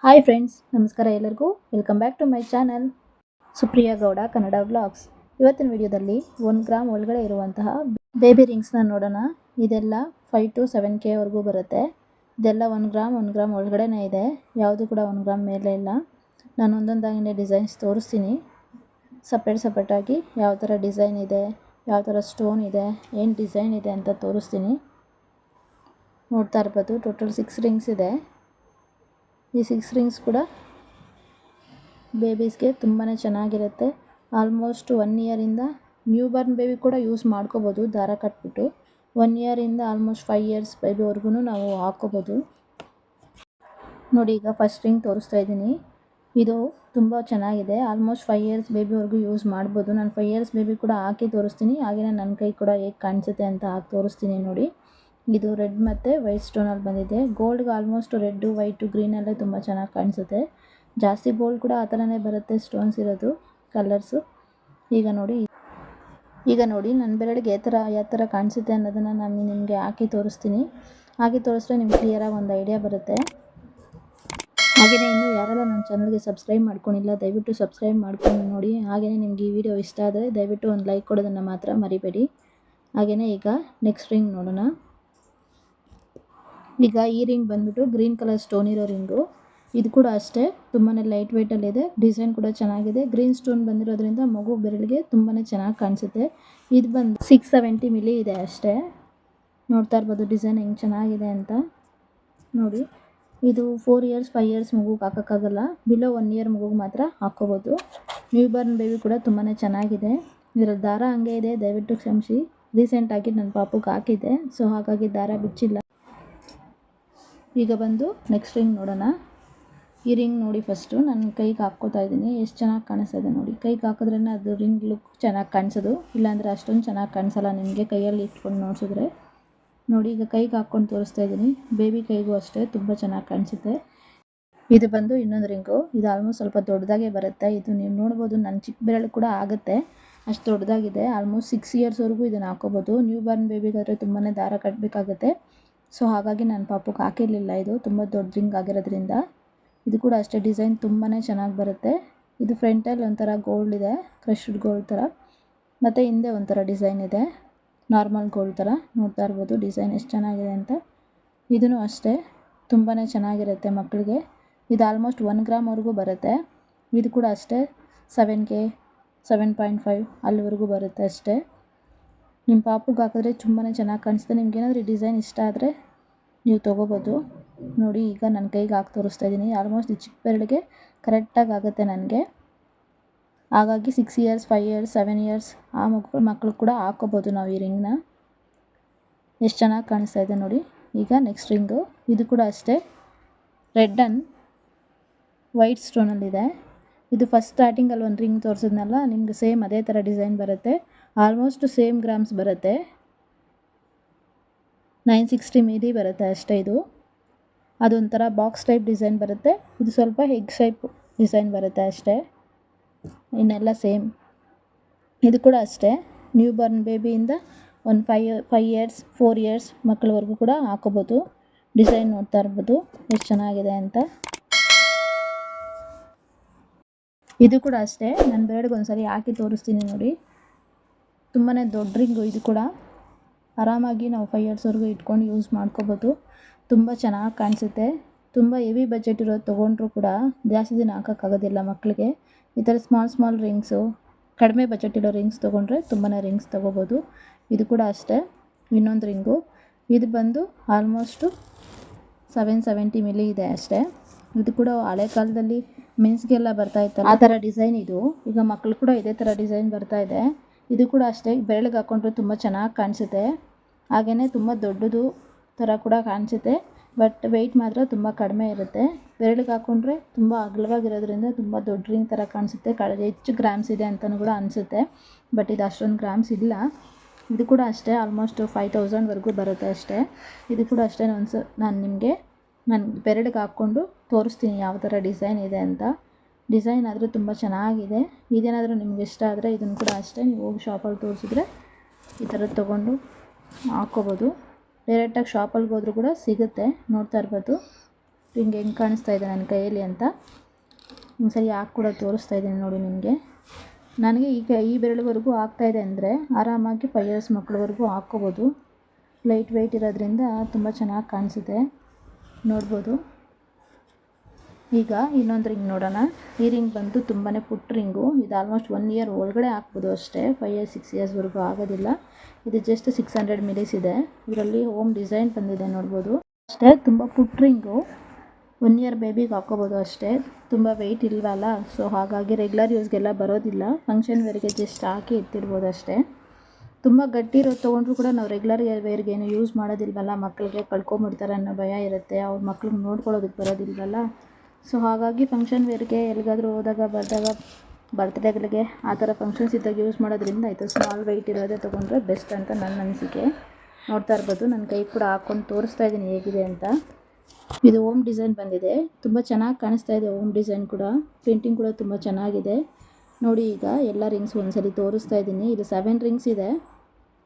Hi friends, ನಮಸ್ಕಾರ ಎಲ್ಲರಿಗೂ. Welcome back to my channel Supriya Gowda Kannada vlogs. ಇವತ್ತಿನ ವಿಡಿಯೋದಲ್ಲಿ 1 ಗ್ರಾಮ್ ಒಳಗಡೆ ಇರುವಂತಹ ಬೇಬಿ ರಿಂಗ್ಸ್ನ ನೋಡೋಣ. ಇದೆಲ್ಲ 5 to 7K ವರೆಗೂ ಬರುತ್ತೆ. ಇದೆಲ್ಲ 1 ಗ್ರಾಮ್ ಒಳಗಡೆನೇ ಇದೆ. ಯಾವುದು ಕೂಡ 1 ಗ್ರಾಮ್ ಮೇಲೆ ಇಲ್ಲ. ನಾನು ಒಂದೊಂದಾಗಿನೇ ಡಿಸೈನ್ಸ್ ತೋರಿಸ್ತೀನಿ. ಸಪ್ರೇಟಾಗಿ ಯಾವ ಥರ ಡಿಸೈನ್ ಇದೆ, ಯಾವ ಥರ ಸ್ಟೋನ್ ಇದೆ, ಏನು ಡಿಸೈನ್ ಇದೆ ಅಂತ ತೋರಿಸ್ತೀನಿ. ನೋಡ್ತಾ ಇರ್ಬೋದು, ಟೋಟಲ್ 6 ರಿಂಗ್ಸ್ ಇದೆ. ಈ 6 ರಿಂಗ್ಸ್ ಕೂಡ ಬೇಬೀಸ್ಗೆ ತುಂಬಾ ಚೆನ್ನಾಗಿರುತ್ತೆ. ಆಲ್ಮೋಸ್ಟ್ 1 ಇಯರಿಂದ ನ್ಯೂ ಬಾರ್ನ್ ಬೇಬಿ ಕೂಡ ಯೂಸ್ ಮಾಡ್ಕೋಬೋದು. ದಾರ ಕಟ್ಬಿಟ್ಟು 1 ಇಯರಿಂದ ಆಲ್ಮೋಸ್ಟ್ 5 ಇಯರ್ಸ್ ಬೇಬಿವರೆಗೂ ನಾವು ಹಾಕ್ಕೋಬೋದು. ನೋಡಿ, ಈಗ ಫಸ್ಟ್ ರಿಂಗ್ ತೋರಿಸ್ತಾ ಇದ್ದೀನಿ. ಇದು ತುಂಬ ಚೆನ್ನಾಗಿದೆ. ಆಲ್ಮೋಸ್ಟ್ 5 ಇಯರ್ಸ್ ಬೇಬಿವರೆಗೂ ಯೂಸ್ ಮಾಡ್ಬೋದು. ನಾನು 5 ಇಯರ್ಸ್ ಬೇಬಿ ಕೂಡ ಹಾಕಿ ತೋರಿಸ್ತೀನಿ. ಹಾಗೆಯೇ ನನ್ನ ಕೈ ಕೂಡ ಹೇಗೆ ಕಾಣಿಸುತ್ತೆ ಅಂತ ಹಾಕಿ ತೋರಿಸ್ತೀನಿ. ನೋಡಿ, ಇದು ರೆಡ್ ಮತ್ತು ವೈಟ್ ಸ್ಟೋನಲ್ಲಿ ಬಂದಿದೆ. ಗೋಲ್ಡ್ಗೆ ಆಲ್ಮೋಸ್ಟ್ ರೆಡ್ಡು, ವೈಟು, ಗ್ರೀನಲ್ಲೇ ತುಂಬ ಚೆನ್ನಾಗಿ ಕಾಣಿಸುತ್ತೆ. ಜಾಸ್ತಿ ಗೋಲ್ಡ್ ಕೂಡ ಆ ಥರನೇ ಬರುತ್ತೆ, ಸ್ಟೋನ್ಸ್ ಇರೋದು ಕಲರ್ಸು. ಈಗ ನೋಡಿ ನನ್ನ ಬೆರಳಿಗೆ ಯಾವ ಥರ ಕಾಣಿಸುತ್ತೆ ಅನ್ನೋದನ್ನು ನಾನು ನಿಮಗೆ ಹಾಕಿ ತೋರಿಸ್ತೀನಿ. ಹಾಕಿ ತೋರಿಸಿದ್ರೆ ನಿಮ್ಗೆ ಕ್ಲಿಯರಾಗಿ ಒಂದು ಐಡಿಯಾ ಬರುತ್ತೆ. ಹಾಗೆಯೇ ಇನ್ನೂ ಯಾರೆಲ್ಲ ನನ್ನ ಚಾನಲ್ಗೆ ಸಬ್ಸ್ಕ್ರೈಬ್ ಮಾಡ್ಕೊಂಡಿಲ್ಲ, ದಯವಿಟ್ಟು ಸಬ್ಸ್ಕ್ರೈಬ್ ಮಾಡ್ಕೊಂಡು ನೋಡಿ. ಹಾಗೆಯೇ ನಿಮ್ಗೆ ಈ ವಿಡಿಯೋ ಇಷ್ಟ ಆದರೆ ದಯವಿಟ್ಟು ಒಂದು ಲೈಕ್ ಕೊಡೋದನ್ನು ಮಾತ್ರ ಮರಿಬೇಡಿ. ಹಾಗೆಯೇ ಈಗ ನೆಕ್ಸ್ಟ್ ರಿಂಗ್ ನೋಡೋಣ. ಈಗ ಈ ರಿಂಗ್ ಬಂದ್ಬಿಟ್ಟು ಗ್ರೀನ್ ಕಲರ್ ಸ್ಟೋನ್ ಇರೋ ರಿಂಗು. ಇದು ಕೂಡ ಅಷ್ಟೇ ತುಂಬಾ ಲೈಟ್ ವೆಯ್ಟಲ್ಲಿದೆ. ಡಿಸೈನ್ ಕೂಡ ಚೆನ್ನಾಗಿದೆ. ಗ್ರೀನ್ ಸ್ಟೋನ್ ಬಂದಿರೋದ್ರಿಂದ ಮಗು ಬೆರಳಿಗೆ ತುಂಬಾ ಚೆನ್ನಾಗಿ ಕಾಣಿಸುತ್ತೆ. ಇದು ಬಂದು 670 ಮಿಲಿ ಇದೆ ಅಷ್ಟೇ. ನೋಡ್ತಾ ಇರ್ಬೋದು ಡಿಸೈನ್ ಹೆಂಗೆ ಚೆನ್ನಾಗಿದೆ ಅಂತ. ನೋಡಿ, ಇದು 4 ಇಯರ್ಸ್ 5 ಇಯರ್ಸ್ ಮಗುಗೆ ಹಾಕೋಕ್ಕಾಗಲ್ಲ. ಬಿಲೋ 1 ಇಯರ್ ಮಗುಗೆ ಮಾತ್ರ ಹಾಕ್ಕೋಬೋದು. ನ್ಯೂ ಬಾರ್ನ್ ಬೇಬಿ ಕೂಡ ತುಂಬಾ ಚೆನ್ನಾಗಿದೆ. ಇದರಲ್ಲಿ ದಾರ ಹಂಗೆ ಇದೆ, ದಯವಿಟ್ಟು ಕ್ಷಮಿಸಿ. ರೀಸೆಂಟಾಗಿ ನನ್ನ ಪಾಪುಗೆ ಹಾಕಿದ್ದೆ, ಸೊ ಹಾಗಾಗಿ ದಾರ ಬಿಚ್ಚಿಲ್ಲ. ಈಗ ಬಂದು ನೆಕ್ಸ್ಟ್ ರಿಂಗ್ ನೋಡೋಣ. ಈ ರಿಂಗ್ ನೋಡಿ, ಫಸ್ಟು ನನ್ನ ಕೈಗೆ ಹಾಕ್ಕೋತಾ ಇದ್ದೀನಿ. ಎಷ್ಟು ಚೆನ್ನಾಗಿ ಕಾಣಿಸ್ತಾ ಇದೆ ನೋಡಿ. ಕೈಗೆ ಹಾಕಿದ್ರೇ ಅದು ರಿಂಗ್ ಲುಕ್ ಚೆನ್ನಾಗಿ ಕಾಣಿಸೋದು, ಇಲ್ಲಾಂದರೆ ಅಷ್ಟೊಂದು ಚೆನ್ನಾಗಿ ಕಾಣಿಸಲ್ಲ ನಿಮಗೆ ಕೈಯಲ್ಲಿ ಇಟ್ಕೊಂಡು ನೋಡಿಸಿದ್ರೆ. ನೋಡಿ, ಈಗ ಕೈಗೆ ಹಾಕ್ಕೊಂಡು ತೋರಿಸ್ತಾ ಇದ್ದೀನಿ. ಬೇಬಿ ಕೈಗೂ ಅಷ್ಟೇ ತುಂಬ ಚೆನ್ನಾಗಿ ಕಾಣಿಸುತ್ತೆ. ಇದು ಬಂದು ಇನ್ನೊಂದು ರಿಂಗು. ಇದು ಆಲ್ಮೋಸ್ಟ್ ಸ್ವಲ್ಪ ದೊಡ್ಡದಾಗೆ ಬರುತ್ತೆ. ಇದು ನೀವು ನೋಡ್ಬೋದು, ನನ್ನ ಚಿಕ್ಕ ಬೆರಳು ಕೂಡ ಆಗುತ್ತೆ, ಅಷ್ಟು ದೊಡ್ಡದಾಗಿದೆ. ಆಲ್ಮೋಸ್ಟ್ 6 ಇಯರ್ಸ್ವರೆಗೂ ಇದನ್ನು ಹಾಕೋಬೋದು. ನ್ಯೂ ಬಾರ್ನ್ ಬೇಬಿಗಾದರೆ ತುಂಬಾ ದಾರ ಕಟ್ಟಬೇಕಾಗುತ್ತೆ. ಸೊ ಹಾಗಾಗಿ ನನ್ನ ಪಾಪುಗೆ ಹಾಕಿರಲಿಲ್ಲ. ಇದು ತುಂಬ ದೊಡ್ಡ ರಿಂಗ್ ಆಗಿರೋದ್ರಿಂದ. ಇದು ಕೂಡ ಅಷ್ಟೇ ಡಿಸೈನ್ ತುಂಬಾ ಚೆನ್ನಾಗಿ ಬರುತ್ತೆ. ಇದು ಫ್ರಂಟಲ್ಲಿ ಒಂಥರ ಗೋಲ್ಡ್ ಇದೆ, ಕ್ರಶ್ಡ್ ಗೋಲ್ಡ್ ಥರ, ಮತ್ತು ಹಿಂದೆ ಒಂಥರ ಡಿಸೈನ್ ಇದೆ, ನಾರ್ಮಲ್ ಗೋಲ್ಡ್ ಥರ. ನೋಡ್ತಾ ಇರ್ಬೋದು ಡಿಸೈನ್ ಎಷ್ಟು ಚೆನ್ನಾಗಿದೆ ಅಂತ. ಇದೂ ಅಷ್ಟೇ ತುಂಬಾ ಚೆನ್ನಾಗಿರುತ್ತೆ ಮಕ್ಕಳಿಗೆ. ಇದು ಆಲ್ಮೋಸ್ಟ್ 1 ಗ್ರಾಮ್ವರೆಗೂ ಬರುತ್ತೆ. ಇದು ಕೂಡ ಅಷ್ಟೇ 7K 7.5 ಅಲ್ಲಿವರೆಗೂ ಬರುತ್ತೆ ಅಷ್ಟೇ. ನಿಮ್ಮ ಪಾಪುಗೆ ಹಾಕಿದ್ರೆ ತುಂಬಾ ಚೆನ್ನಾಗಿ ಕಾಣಿಸುತ್ತೆ. ನಿಮ್ಗೇನಾದರೂ ಡಿಸೈನ್ ಇಷ್ಟ ಆದರೆ ನೀವು ತೊಗೋಬೋದು. ನೋಡಿ, ಈಗ ನನ್ನ ಕೈಗೆ ಹಾಕಿ ತೋರಿಸ್ತಾ ಇದ್ದೀನಿ. ಆಲ್ಮೋಸ್ಟ್ ಈ ಚಿಕ್ಕ ಬೆರಳಿಗೆ ಕರೆಕ್ಟಾಗಿ ಆಗುತ್ತೆ ನನಗೆ. ಹಾಗಾಗಿ 6 ಇಯರ್ಸ್ 5 ಇಯರ್ಸ್ 7 ಇಯರ್ಸ್ ಆ ಮಕ್ಕಳು ಕೂಡ ಹಾಕ್ಕೋಬೋದು ನಾವು ಈ ರಿಂಗ್ನ. ಎಷ್ಟು ಚೆನ್ನಾಗಿ ಕಾಣಿಸ್ತಾ ಇದೆ ನೋಡಿ. ಈಗ ನೆಕ್ಸ್ಟ್ ರಿಂಗು. ಇದು ಕೂಡ ಅಷ್ಟೇ ರೆಡ್ ಆ್ಯಂಡ್ ವೈಟ್ ಸ್ಟೋನಲ್ಲಿದೆ. ಇದು ಫಸ್ಟ್ ಸ್ಟಾರ್ಟಿಂಗಲ್ಲಿ ಒಂದು ರಿಂಗ್ ತೋರಿಸಿದ್ನಲ್ಲ, ನಿಮ್ಗೆ ಸೇಮ್ ಅದೇ ಥರ ಡಿಸೈನ್ ಬರುತ್ತೆ. ಆಲ್ಮೋಸ್ಟ್ ಸೇಮ್ ಗ್ರಾಮ್ಸ್ ಬರುತ್ತೆ. 960 ಮಿಲಿ ಬರುತ್ತೆ ಅಷ್ಟೇ. ಇದು ಅದೊಂಥರ ಬಾಕ್ಸ್ ಟೈಪ್ ಡಿಸೈನ್ ಬರುತ್ತೆ. ಇದು ಸ್ವಲ್ಪ ಎಗ್ ಶೇಪ್ ಡಿಸೈನ್ ಬರುತ್ತೆ ಅಷ್ಟೇ. ಇನ್ನೆಲ್ಲ ಸೇಮ್. ಇದು ಕೂಡ ಅಷ್ಟೇ ನ್ಯೂ ಬಾರ್ನ್ ಬೇಬಿಯಿಂದ ಒಂದು 5 ಇಯರ್ಸ್ 4 ಇಯರ್ಸ್ ಮಕ್ಕಳವರೆಗೂ ಕೂಡ ಹಾಕೋಬೋದು. ಡಿಸೈನ್ ನೋಡ್ತಾ ಇರ್ಬೋದು ಎಷ್ಟು ಚೆನ್ನಾಗಿದೆ ಅಂತ. ಇದು ಕೂಡ ಅಷ್ಟೇ ನನ್ನ ಬೆರಳಿಗೆ ಒಂದ್ಸರಿ ಹಾಕಿ ತೋರಿಸ್ತೀನಿ ನೋಡಿ. ತುಂಬಾ ದೊಡ್ಡ ರಿಂಗು. ಇದು ಕೂಡ ಆರಾಮಾಗಿ ನಾವು 5 ಇಯರ್ಸ್ವರೆಗೂ ಇಟ್ಕೊಂಡು ಯೂಸ್ ಮಾಡ್ಕೋಬೋದು. ತುಂಬ ಚೆನ್ನಾಗಿ ಕಾಣಿಸುತ್ತೆ. ತುಂಬ ಹೆವಿ ಬಜೆಟ್ ಇರೋದು ತೊಗೊಂಡ್ರೂ ಕೂಡ ಜಾಸ್ತಿ ದಿನ ಹಾಕೋಕ್ಕಾಗೋದಿಲ್ಲ ಮಕ್ಕಳಿಗೆ. ಈ ಥರ ಸ್ಮಾಲ್ ರಿಂಗ್ಸು, ಕಡಿಮೆ ಬಜೆಟ್ ಇರೋ ರಿಂಗ್ಸ್ ತೊಗೊಂಡ್ರೆ ತುಂಬಾ ರಿಂಗ್ಸ್ ತೊಗೋಬೋದು. ಇದು ಕೂಡ ಅಷ್ಟೇ ಇನ್ನೊಂದು ರಿಂಗು. ಇದು ಬಂದು ಆಲ್ಮೋಸ್ಟು 770 ಮಿಲಿ ಇದೆ ಅಷ್ಟೇ. ಇದು ಕೂಡ ಹಳೆ ಕಾಲದಲ್ಲಿ ಮೆನ್ಸ್ಗೆಲ್ಲ ಬರ್ತಾಯಿತ್ತಲ್ಲ ಆ ಥರ ಡಿಸೈನ್ ಇದು. ಈಗ ಮಕ್ಕಳು ಕೂಡ ಇದೇ ಥರ ಡಿಸೈನ್ ಬರ್ತಾಯಿದೆ. ಇದು ಕೂಡ ಅಷ್ಟೇ ಬೆರಳಿಗೆ ಹಾಕ್ಕೊಂಡ್ರೆ ತುಂಬ ಚೆನ್ನಾಗಿ ಕಾಣಿಸುತ್ತೆ. ಹಾಗೆಯೇ ತುಂಬ ದೊಡ್ಡದು ಥರ ಕೂಡ ಕಾಣಿಸುತ್ತೆ. ಬಟ್ ವೆಯ್ಟ್ ಮಾತ್ರ ತುಂಬ ಕಡಿಮೆ ಇರುತ್ತೆ. ಬೆರಳಿಗೆ ಹಾಕ್ಕೊಂಡ್ರೆ ತುಂಬ ಅಗಲವಾಗಿರೋದ್ರಿಂದ ತುಂಬ ದೊಡ್ಡ ರಿಂಗ್ ಥರ ಕಾಣಿಸುತ್ತೆ. ಹೆಚ್ಚು ಗ್ರಾಮ್ಸ್ ಇದೆ ಅಂತಲೂ ಕೂಡ ಅನಿಸುತ್ತೆ. ಬಟ್ ಇದು ಅಷ್ಟೊಂದು ಗ್ರಾಮ್ಸ್ ಇಲ್ಲ. ಇದು ಕೂಡ ಅಷ್ಟೇ ಆಲ್ಮೋಸ್ಟ್ 5000ವರೆಗೂ ಬರುತ್ತೆ ಅಷ್ಟೇ. ಇದು ಕೂಡ ಅಷ್ಟೇ ನಾನು ನಿಮಗೆ ನಾನು ಬೆರಳಿಗೆ ಹಾಕ್ಕೊಂಡು ತೋರಿಸ್ತೀನಿ ಯಾವ ಥರ ಡಿಸೈನ್ ಇದೆ ಅಂತ. ಡಿಸೈನ್ ಆದರೂ ತುಂಬ ಚೆನ್ನಾಗಿದೆ. ಇದೇನಾದರೂ ನಿಮ್ಗೆ ಇಷ್ಟ ಆದರೆ ಇದನ್ನು ಕೂಡ ಅಷ್ಟೇ ನೀವು ಹೋಗಿ ಶಾಪಲ್ಲಿ ತೋರಿಸಿದ್ರೆ ಈ ಥರದ್ದು ತೊಗೊಂಡು ಹಾಕ್ಕೋಬೋದು. ಡೈರೆಕ್ಟಾಗಿ ಶಾಪಲ್ಲಿಗೆ ಹೋದ್ರೂ ಕೂಡ ಸಿಗುತ್ತೆ. ನೋಡ್ತಾ ಇರ್ಬೋದು ಹಿಂಗೆ ಹೆಂಗೆ ಕಾಣಿಸ್ತಾ ಇದೆ ನನ್ನ ಕೈಯಲ್ಲಿ ಅಂತ ಒಂದ್ಸರಿ ಹಾಕಿ ಕೂಡ ತೋರಿಸ್ತಾ ಇದ್ದೀನಿ ನೋಡಿ ನಿಮಗೆ. ನನಗೆ ಈಗ ಈ ಬೆರಳುವರೆಗೂ ಆಗ್ತಾಯಿದೆ ಅಂದರೆ ಆರಾಮಾಗಿ 5 ಇಯರ್ಸ್ ಮಕ್ಕಳವರೆಗೂ ಹಾಕ್ಕೋಬೋದು. ಲೈಟ್ ವೆಯ್ಟ್ ಇರೋದ್ರಿಂದ ತುಂಬ ಚೆನ್ನಾಗಿ ಕಾಣಿಸುತ್ತೆ, ನೋಡ್ಬೋದು. ಈಗ ಇನ್ನೊಂದು ರಿಂಗ್ ನೋಡೋಣ. ಈ ರಿಂಗ್ ಬಂದು ತುಂಬಾ ಪುಟ್ಟ ರಿಂಗು. ಇದು ಆಲ್ಮೋಸ್ಟ್ 1 ಇಯರ್ ಒಳಗಡೆ ಹಾಕ್ಬೋದು ಅಷ್ಟೇ, 5 ಇಯರ್ಸ್ 6 ಇಯರ್ಸ್ವರೆಗೂ ಆಗೋದಿಲ್ಲ. ಇದು ಜಸ್ಟ್ 600 ಮಿಲೀಸ್ ಇದೆ. ಇದರಲ್ಲಿ ಹೋಮ್ ಡಿಸೈನ್ ಬಂದಿದೆ, ನೋಡ್ಬೋದು. ಅಷ್ಟೇ ತುಂಬ ಪುಟ್ಟ ರಿಂಗು, 1 ಇಯರ್ ಬೇಬಿಗೆ ಹಾಕ್ಕೋಬೋದು ಅಷ್ಟೇ. ತುಂಬ ವೆಯ್ಟ್ ಇಲ್ವಲ್ಲ, ಸೊ ಹಾಗಾಗಿ ರೆಗ್ಯುಲರ್ ಯೂಸ್ಗೆಲ್ಲ ಬರೋದಿಲ್ಲ. ಫಂಕ್ಷನ್ ವೇರ್ಗೆ ಜಸ್ಟ್ ಹಾಕಿ ಎತ್ತಿಡ್ಬೋದು ಅಷ್ಟೇ. ತುಂಬ ಗಟ್ಟಿ ಇರೋದು ತೊಗೊಂಡ್ರು ಕೂಡ ನಾವು ರೆಗ್ಯುಲರ್ ವೇರ್ಗೆ ಏನು ಯೂಸ್ ಮಾಡೋದಿಲ್ವಲ್ಲ, ಮಕ್ಕಳಿಗೆ ಕಳ್ಕೊಂಬಿಡ್ತಾರೆ ಅನ್ನೋ ಭಯ ಇರುತ್ತೆ, ಅವ್ರ ಮಕ್ಳಿಗೆ ನೋಡ್ಕೊಳ್ಳೋದಕ್ಕೆ ಬರೋದಿಲ್ವಲ್ಲ. ಸೊ ಹಾಗಾಗಿ ಫಂಕ್ಷನ್ ವೇರ್ಗೆ ಎಲ್ಲಿಗಾದರೂ ಹೋದಾಗ ಬರ್ದಾಗ ಬರ್ತ್ಡೇಗಳಿಗೆ ಆ ಥರ ಫಂಕ್ಷನ್ಸ್ ಇದ್ದಾಗ ಯೂಸ್ ಮಾಡೋದ್ರಿಂದ ಆಯಿತು. ಸ್ಮಾಲ್ ವೆಯ್ಟ್ ಇರೋದೇ ತೊಗೊಂಡ್ರೆ ಬೆಸ್ಟ್ ಅಂತ ನನ್ನ ಅನಿಸಿಕೆ. ನೋಡ್ತಾ ಇರ್ಬೋದು, ನನ್ನ ಕೈ ಕೂಡ ಹಾಕ್ಕೊಂಡು ತೋರಿಸ್ತಾ ಇದ್ದೀನಿ ಹೇಗಿದೆ ಅಂತ. ಇದು ಹೋಮ್ ಡಿಸೈನ್ ಬಂದಿದೆ, ತುಂಬ ಚೆನ್ನಾಗಿ ಕಾಣಿಸ್ತಾ ಇದೆ. ಹೋಮ್ ಡಿಸೈನ್ ಕೂಡ, ಪ್ರಿಂಟಿಂಗ್ ಕೂಡ ತುಂಬ ಚೆನ್ನಾಗಿದೆ ನೋಡಿ. ಈಗ ಎಲ್ಲ ರಿಂಗ್ಸ್ ಒಂದ್ಸರಿ ತೋರಿಸ್ತಾ ಇದ್ದೀನಿ. ಇದು 7 ರಿಂಗ್ಸ್ ಇದೆ.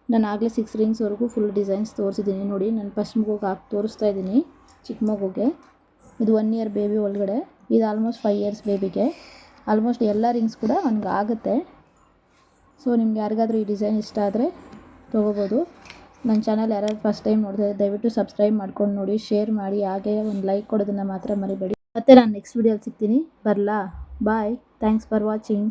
ನಾನು ಆಗಲೇ 6 ರಿಂಗ್ಸ್ವರೆಗೂ ಫುಲ್ ಡಿಸೈನ್ಸ್ ತೋರಿಸಿದ್ದೀನಿ ನೋಡಿ. ನಾನು ಫಸ್ಟ್ ಮಗುಗೆ ಹಾಕಿ ತೋರಿಸ್ತಾ ಇದ್ದೀನಿ, ಚಿಕ್ಕ ಮಗುಗೆ. ಇದು 1 ಇಯರ್ ಬೇಬಿ ಒಳಗಡೆ, ಇದು ಆಲ್ಮೋಸ್ಟ್ 5 ಇಯರ್ಸ್ ಬೇಬಿಗೆ. ಆಲ್ಮೋಸ್ಟ್ ಎಲ್ಲ ರಿಂಗ್ಸ್ ಕೂಡ ಅವ್ನಿಗೆ ಆಗುತ್ತೆ. ಸೊ ನಿಮ್ಗೆ ಯಾರಿಗಾದರೂ ಈ ಡಿಸೈನ್ ಇಷ್ಟ ಆದರೆ ತೊಗೋಬೋದು. ನನ್ನ ಚಾನಲ್ ಯಾರಾದ್ರು ಫಸ್ಟ್ ಟೈಮ್ ನೋಡ್ತಾ ಇದ್ದರೆ ದಯವಿಟ್ಟು ಸಬ್ಸ್ಕ್ರೈಬ್ ಮಾಡ್ಕೊಂಡು ನೋಡಿ, ಶೇರ್ ಮಾಡಿ, ಹಾಗೆ ಒಂದು ಲೈಕ್ ಕೊಡೋದನ್ನು ಮಾತ್ರ ಮರಿಬೇಡಿ. ಮತ್ತು ನಾನು ನೆಕ್ಸ್ಟ್ ವೀಡಿಯೋಲಿ ಸಿಗ್ತೀನಿ, ಬರಲಾ? ಬಾಯ್, ಥ್ಯಾಂಕ್ಸ್ ಫಾರ್ ವಾಚಿಂಗ್.